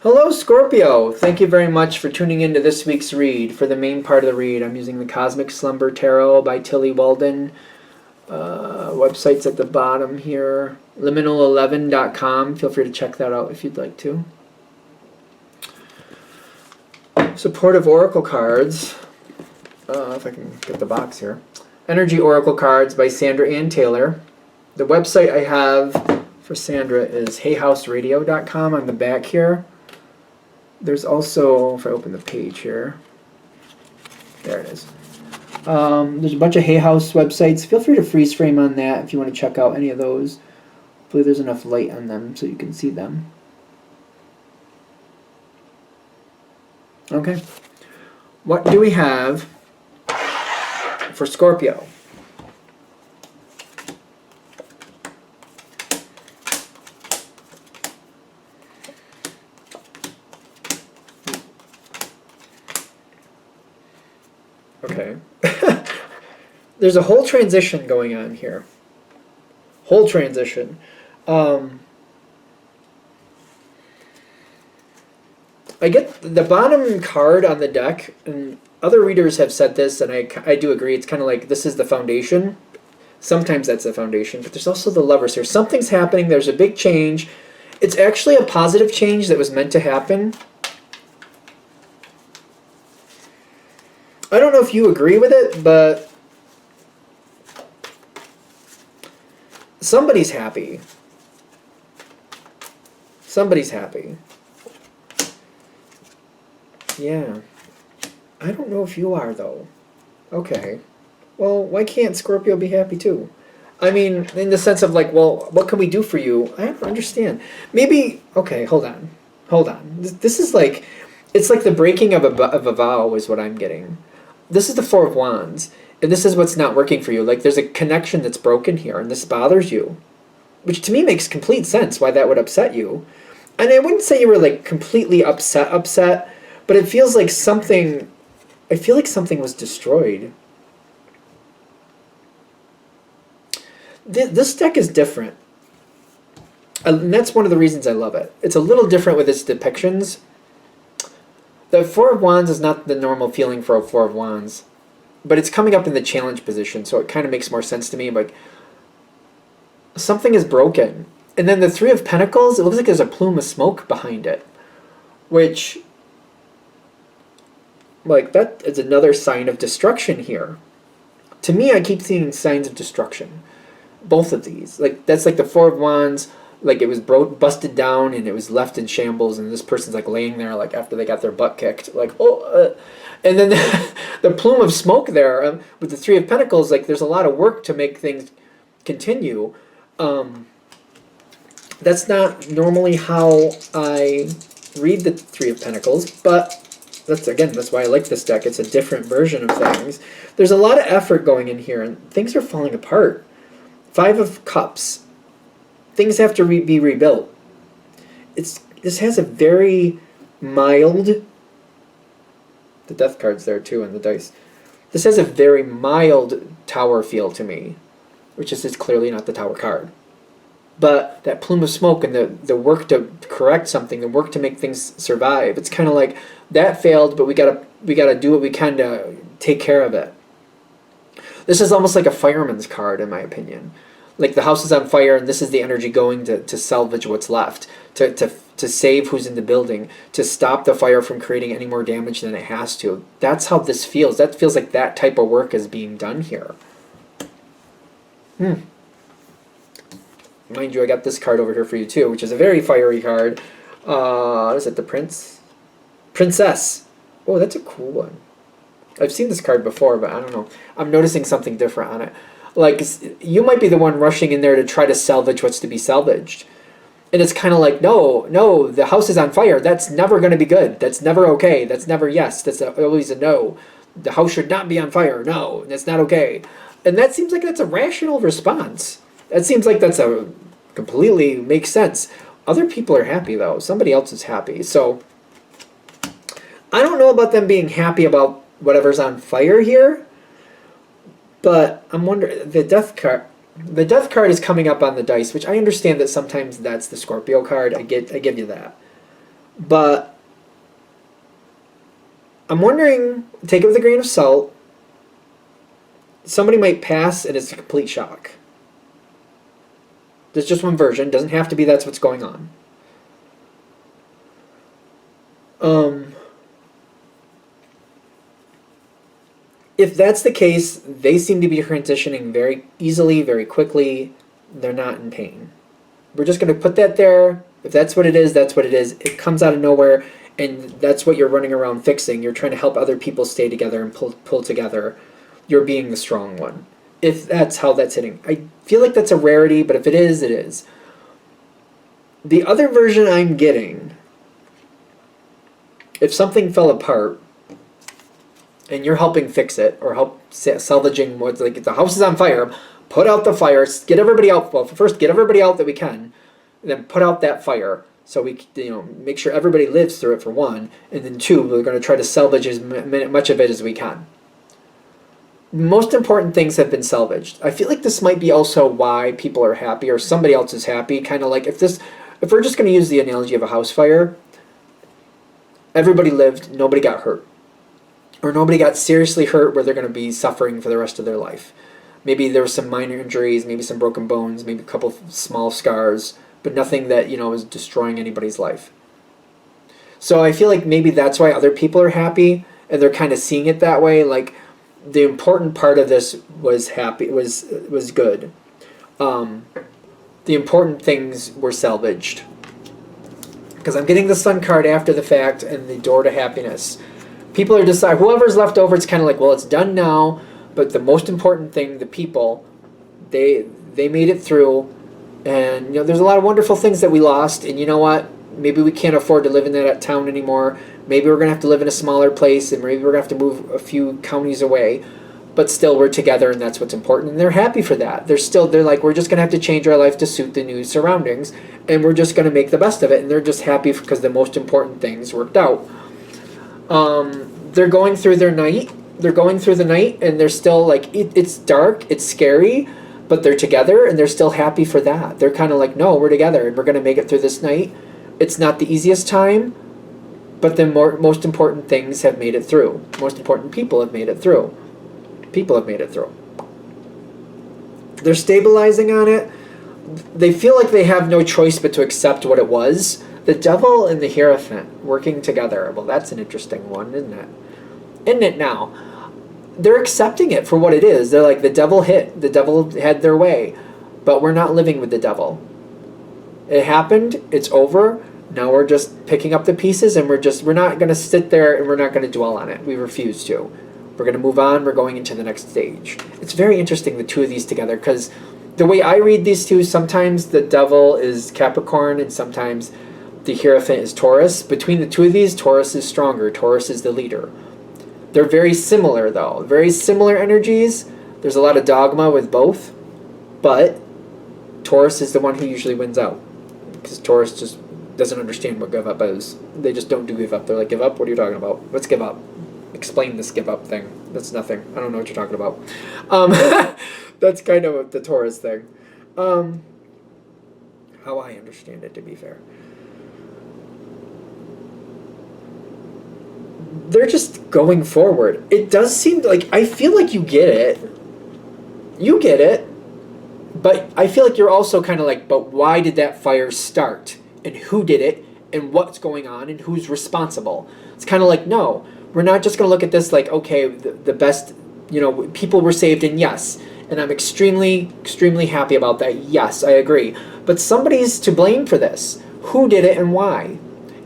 Hello, Scorpio. Thank you very much for tuning into this week's read. For the main part of the read, I'm using the Cosmic Slumber Tarot by Tilly Walden. Website's at the bottom here. Liminal11.com. Feel free to check that out if you'd like to. Supportive Oracle cards. If I can get the box here. Energy Oracle cards by Sandra Ann Taylor. The website I have for Sandra is heyhouseradio.com on the back here. There's also, if I open the page here, there it is. There's a bunch of Hay House websites. Feel free to freeze frame on that if you want to check out any of those. Hopefully there's enough light on them so you can see them. Okay. What do we have for Scorpio? Okay. There's a whole transition going on here. Whole transition. I get the bottom card on the deck, and other readers have said this, and I do agree. It's kind of like this is the foundation. Sometimes that's the foundation, but there's also the Lovers here. Something's happening. There's a big change. It's actually a positive change that was meant to happen. I don't know if you agree with it, but somebody's happy. Somebody's happy. Yeah. I don't know if you are, though. Okay. Well, why can't Scorpio be happy, too? I mean, in the sense of like, well, what can we do for you? I don't understand. Maybe, okay, hold on. Hold on. This is like, it's like the breaking of a vow is what I'm getting. This is the Four of Wands, and this is what's not working for you. Like, there's a connection that's broken here, and this bothers you, which to me makes complete sense why that would upset you. And I wouldn't say you were, like, completely upset, but it feels like something, I feel like something was destroyed. This deck is different, and that's one of the reasons I love it. It's a little different with its depictions. The Four of Wands is not the normal feeling for a Four of Wands, but it's coming up in the challenge position, so it kind of makes more sense to me. Like, something is broken. And then the Three of Pentacles, it looks like there's a plume of smoke behind it, which, like, that is another sign of destruction here. To me, I keep seeing signs of destruction. Both of these. Like, that's like the Four of Wands, like it was busted down and it was left in shambles, and this person's like laying there like after they got their butt kicked, like and then the plume of smoke there with the Three of Pentacles, like there's a lot of work to make things continue. That's not normally how I read the Three of Pentacles, but that's why I like this deck. It's a different version of things. There's a lot of effort going in here, and things are falling apart. Five of Cups. Things have to be rebuilt. This has a very mild, the Death card's there too in the dice. This has a very mild Tower feel to me, which is clearly not the Tower card. But that plume of smoke and the work to correct something, the work to make things survive, it's kind of like that failed, but we gotta do what we can to take care of it. This is almost like a fireman's card, in my opinion. Like the house is on fire, and this is the energy going to salvage what's left, to save who's in the building, to stop the fire from creating any more damage than it has to. That's how this feels. That feels like that type of work is being done here. Mind you, I got this card over here for you too, which is a very fiery card. Is it the Princess? Oh, that's a cool one. I've seen this card before, but I don't know. I'm noticing something different on it. Like, you might be the one rushing in there to try to salvage what's to be salvaged. And it's kind of like, no, the house is on fire. That's never going to be good. That's never okay. That's never yes. That's always a no. The house should not be on fire. No, that's not okay. And that seems like that's a rational response. That seems like that's a completely makes sense. Other people are happy, though. Somebody else is happy. So, I don't know about them being happy about whatever's on fire here. But I'm wondering, the Death card is coming up on the dice, which I understand that sometimes that's the Scorpio card. I give you that. But I'm wondering, take it with a grain of salt. Somebody might pass and it's a complete shock. There's just one version. Doesn't have to be that's what's going on. If that's the case, they seem to be transitioning very easily, very quickly. They're not in pain. We're just going to put that there. If that's what it is, that's what it is. It comes out of nowhere, and that's what you're running around fixing. You're trying to help other people stay together and pull together. You're being the strong one. If that's how that's hitting. I feel like that's a rarity, but if it is, it is. The other version I'm getting, if something fell apart, and you're helping fix it, or help salvaging what's like, the house is on fire, put out the fire, get everybody out. Well, first get everybody out that we can, and then put out that fire so we make sure everybody lives through it for one, and then two, we're going to try to salvage as much of it as we can. Most important things have been salvaged. I feel like this might be also why people are happy, or somebody else is happy. Kind of like if we're just going to use the analogy of a house fire, everybody lived, nobody got hurt. Or nobody got seriously hurt where they're going to be suffering for the rest of their life. Maybe there were some minor injuries, maybe some broken bones, maybe a couple small scars, but nothing that, was destroying anybody's life. So I feel like maybe that's why other people are happy, and they're kind of seeing it that way. Like, the important part of this was good. The important things were salvaged. Because I'm getting the Sun card after the fact and the door to happiness. People are deciding, whoever's left over, it's kind of like, well, it's done now, but the most important thing, the people, they made it through, and there's a lot of wonderful things that we lost, and you know what? Maybe we can't afford to live in that town anymore. Maybe we're going to have to live in a smaller place, and maybe we're going to have to move a few counties away, but still we're together, and that's what's important, and they're happy for that. They're like, we're just going to have to change our life to suit the new surroundings, and we're just going to make the best of it, and they're just happy because the most important things worked out. They're going through their night. They're going through the night, and they're still like, it's dark, it's scary, but they're together, and they're still happy for that. They're kind of like, no, we're together, and we're going to make it through this night. It's not the easiest time, but the most important things have made it through. Most important people have made it through. People have made it through. They're stabilizing on it. They feel like they have no choice but to accept what it was. The devil and the Hierophant working together. Well, that's an interesting one, isn't it? Isn't it now? They're accepting it for what it is. They're like, the devil hit. The devil had their way. But we're not living with the devil. It happened. It's over. Now we're just picking up the pieces, and we're not going to sit there, and we're not going to dwell on it. We refuse to. We're going to move on. We're going into the next stage. It's very interesting, the two of these together, because the way I read these two, sometimes the devil is Capricorn, and sometimes the Hierophant is Taurus. Between the two of these, Taurus is stronger. Taurus is the leader. They're very similar, though. Very similar energies. There's a lot of dogma with both. But Taurus is the one who usually wins out. Because Taurus just doesn't understand what give up is. They just don't do give up. They're like, give up? What are you talking about? Let's give up. Explain this give up thing. That's nothing. I don't know what you're talking about. That's kind of the Taurus thing. How I understand it, to be fair. They're just going forward. It does seem like, I feel like you get it. You get it. But I feel like you're also kind of like, but why did that fire start? And who did it? And what's going on? And who's responsible? It's kind of like, no. We're not just going to look at this like, okay, the best, people were saved, and yes. And I'm extremely, extremely happy about that. Yes, I agree. But somebody's to blame for this. Who did it and why?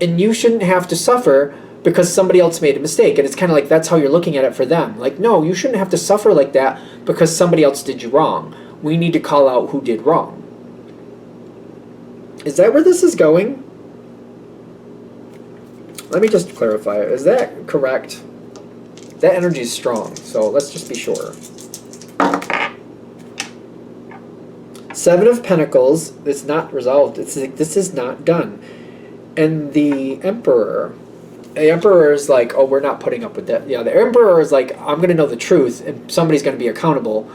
And you shouldn't have to suffer because somebody else made a mistake. And it's kind of like, that's how you're looking at it for them. Like, no, you shouldn't have to suffer like that because somebody else did you wrong. We need to call out who did wrong. Is that where this is going? Let me just clarify. Is that correct? That energy is strong, so let's just be sure. Seven of Pentacles. It's not resolved. It's like, this is not done. And the Emperor. The Emperor is like, oh, we're not putting up with that. Yeah, the Emperor is like, I'm going to know the truth, and somebody's going to be accountable.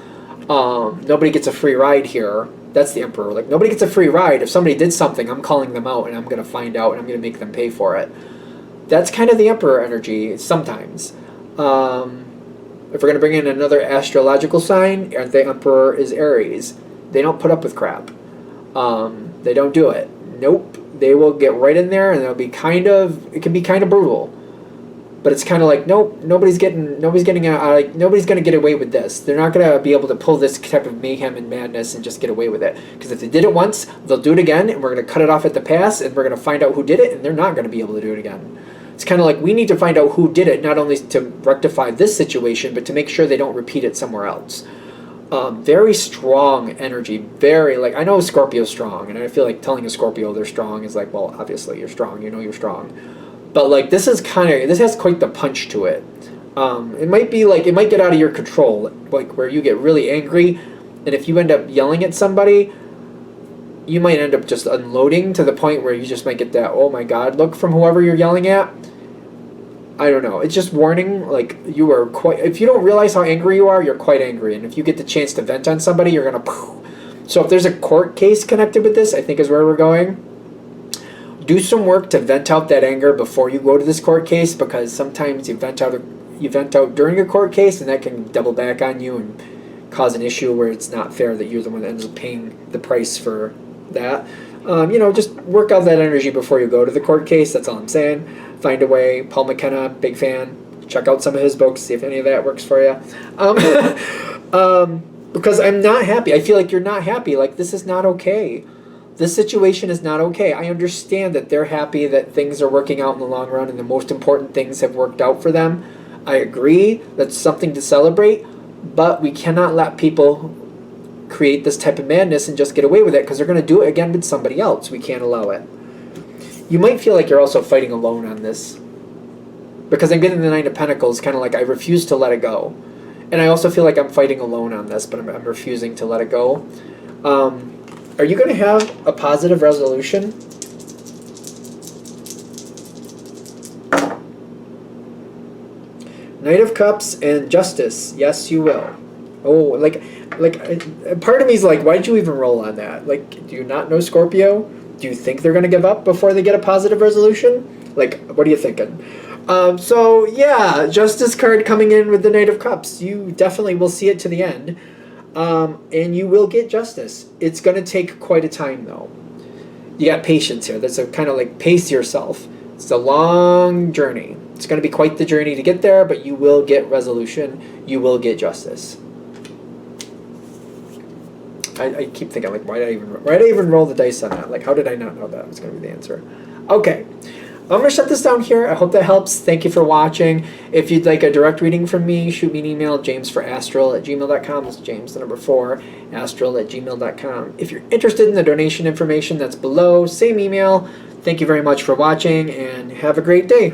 Nobody gets a free ride here. That's the Emperor. Like, nobody gets a free ride. If somebody did something, I'm calling them out, and I'm going to find out, and I'm going to make them pay for it. That's kind of the Emperor energy sometimes. If we're going to bring in another astrological sign, the Emperor is Aries. They don't put up with crap. They don't do it. Nope. They will get right in there, and it can be kind of brutal. But it's kind of like, nope, nobody's going to get away with this. They're not going to be able to pull this type of mayhem and madness and just get away with it. Because if they did it once, they'll do it again, and we're going to cut it off at the pass, and we're going to find out who did it, and they're not going to be able to do it again. It's kind of like, we need to find out who did it, not only to rectify this situation, but to make sure they don't repeat it somewhere else. Very strong energy, I know Scorpio's strong, and I feel like telling a Scorpio they're strong is like, well, obviously you're strong, you're strong. But like, this has quite the punch to it. It might get out of your control, like where you get really angry, and if you end up yelling at somebody, you might end up just unloading to the point where you just might get that, oh my God, look from whoever you're yelling at. I don't know. It's just warning, like, if you don't realize how angry you are, you're quite angry. And if you get the chance to vent on somebody, you're going to... So if there's a court case connected with this, I think is where we're going. Do some work to vent out that anger before you go to this court case, because sometimes you vent out during a court case, and that can double back on you and cause an issue where it's not fair that you're the one that ends up paying the price for that. Just work out that energy before you go to the court case. That's all I'm saying. Find a way. Paul McKenna, big fan. Check out some of his books, see if any of that works for you. Because I'm not happy. I feel like you're not happy. Like, this is not okay. This situation is not okay. I understand that they're happy that things are working out in the long run and the most important things have worked out for them. I agree. That's something to celebrate. But we cannot let people create this type of madness and just get away with it, because they're going to do it again with somebody else. We can't allow it. You might feel like you're also fighting alone on this, because I'm getting the Nine of Pentacles, kind of like I refuse to let it go. And I also feel like I'm fighting alone on this, but I'm refusing to let it go. Are you going to have a positive resolution? Knight of Cups and Justice. Yes, you will. Oh, part of me is like, why did you even roll on that? Like, do you not know Scorpio? Do you think they're going to give up before they get a positive resolution? Like, what are you thinking? So, yeah, Justice card coming in with the Knight of Cups. You definitely will see it to the end. And you will get justice. It's going to take quite a time, though. You got patience here. That's a kind of like, pace yourself. It's a long journey. It's going to be quite the journey to get there, but you will get resolution. You will get justice. I keep thinking, like, why did I even roll the dice on that? Like, how did I not know that was going to be the answer? Okay. I'm going to shut this down here. I hope that helps. Thank you for watching. If you'd like a direct reading from me, shoot me an email, jamesforastral@gmail.com. That's James, the number 4, astral@gmail.com. If you're interested in the donation information, that's below. Same email. Thank you very much for watching, and have a great day.